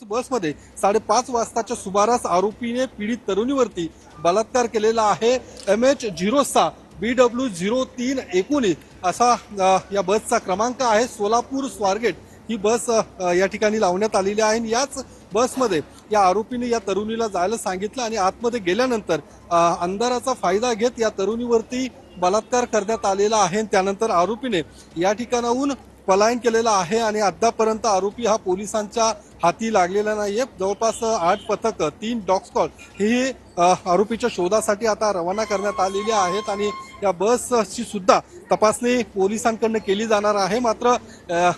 याच बसमध्ये 5:30 वाजताच्या सुमारास आरोपीने पीडित तरुणीवरती बलात्कार केलेला आहे। MH06 BW0319 असा या बसचा क्रमांक आहे। सोलापूर स्वारगेट ही बस या ठिकाणी लावण्यात आलेली आहे। याच बसमध्ये या आरोपीने या तरुणीला जायला सांगितलं आणि आतमध्ये गेल्यानंतर अंधाराचा फायदा घेत या तरुणीवरती बलात्कार करण्यात आलेला आहे। त्यानंतर आरोपीने या ठिकाणाहून पलायन केलेला आहे आणि अद्यापर्यंत आरोपी हा पोलिसांच्या हाती लागलेला नाहीये। जवळपास 8 पथक 3 डॉग स्क्वॉड ही आरोपीच्या शोधासाठी आता रवाना करण्यात आलेली आहेत आणि या बसची सुद्धा तपासणी पोलिसांकडून केली जाणार आहे। मात्र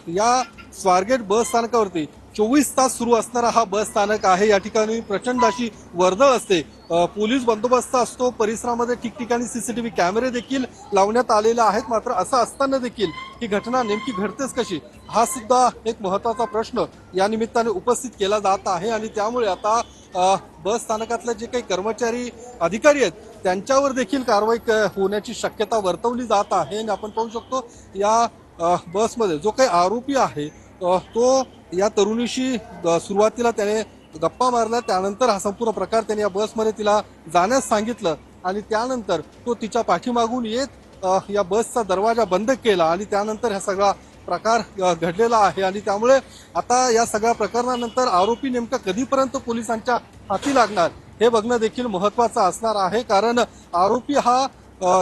या स्वारगेट बस स्थानकावरती 24 तास सुरू असणारा हा बस स्थानक आहे। या ठिकाणी प्रचंड अशी वर्दळ असते, पोलीस बंदोबस्त असतो, परिसरामध्ये ठिकठिकाणी CCTV कॅमेरे देखील लावण्यात आलेले आहेत। मात्र असं असताना देखील ही घटना नेमकी घडतेच कशी, हा सुद्धा एक महत्त्वाचा प्रश्न या निमित्ताने उपस्थित केला जात आहे। आणि त्यामुळे आता बस स्थानकातले जे काही कर्मचारी अधिकारी आहेत त्यांच्यावर देखील कारवाई होण्याची शक्यता वर्तवली जात आहे। आणि आपण पाहू शकतो या बसमध्ये जो काही आरोपी आहे तो या तरुणीशी सुरुवातीला त्याने गप्पा मारल्या, त्यानंतर हा संपूर्ण प्रकार त्याने या बसमध्ये तिला जाण्यास सांगितलं आणि त्यानंतर तो तिच्या पाठीमागून येत या बसचा दरवाजा बंद केला आणि त्यानंतर हा सगळा प्रकार घडलेला आहे। आणि त्यामुळे आता या सगळ्या प्रकरणानंतर आरोपी नेमका कधीपर्यंत पोलिसांच्या हाती लागणार हे बघणं देखील महत्त्वाचं असणार आहे। कारण आरोपी हा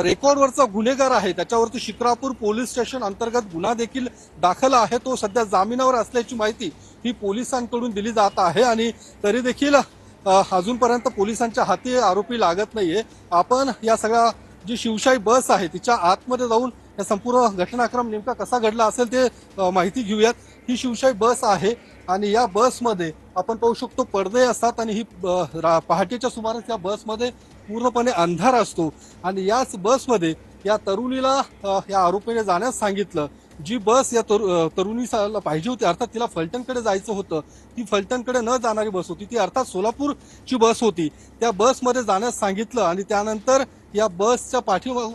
रेकॉर्डवरचा गुन्हेगार आहे, त्याच्यावरती शिक्रापूर पोलीस स्टेशन अंतर्गत गुन्हा देखील दाखल आहे। तो सध्या जामिनावर असल्याची माहिती ही पोलिसांकडून दिली जात आहे आणि तरी देखील अजूनपर्यंत पोलिसांच्या हाती आरोपी लागत नाहीये। आपण या सगळ्या जी शिवशाही बस आहे तिच्या आतमध्ये जाऊन या संपूर्ण घटनाक्रम नेमका कसा घडला असेल ते माहिती घेऊयात। ही शिवशाही बस आहे आणि या बसमध्ये आपण पाहू शकतो पडदे असतात आणि ही पहाटेच्या सुमारास या बसमध्ये पूर्णपणे अंधार असतो आणि याच बसमध्ये या तरुणीला या आरोपीने जाण्यास सांगितलं। जी बस या तरुणीला पाहिजे होती, अर्थात तिला फलटणकडे जायचं होतं, ती फलटणकडे न जाणारी बस होती, ती अर्थात सोलापूरची बस होती, त्या बसमध्ये जाण्यास सांगितलं आणि त्यानंतर या बसच्या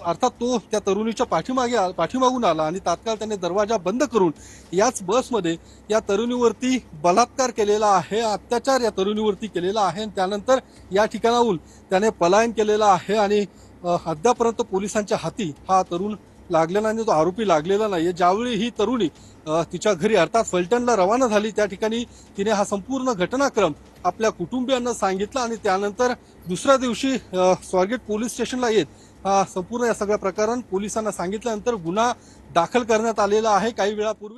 अर्थात तो त्या तरुणीच्या पाठीमागून आला आणि तात्काळ त्याने दरवाजा बंद करून याच बसमध्ये या तरुणीवरती बलात्कार केलेला आहे, अत्याचार या तरुणीवरती केलेला आहे आणि त्यानंतर या ठिकाणाहून त्याने पलायन केलेला आहे आणि अद्यापर्यंत पोलिसांच्या हाती हा तरुण लागलेला नाही, तो आरोपी लागलेला नाहीये। ज्यावेळी ही तरुणी तिच्या घरी अर्थात फलटणला रवाना झाली त्या ठिकाणी तिने हा संपूर्ण घटनाक्रम आपल्या कुटुंबियांना सांगितला आणि त्यानंतर दुसऱ्या दिवशी स्वारगेट पोलीस स्टेशनला येत हा संपूर्ण या सगळ्या प्रकरण पोलिसांना सांगितल्यानंतर गुन्हा दाखल करण्यात आलेला आहे। काही वेळापूर्वी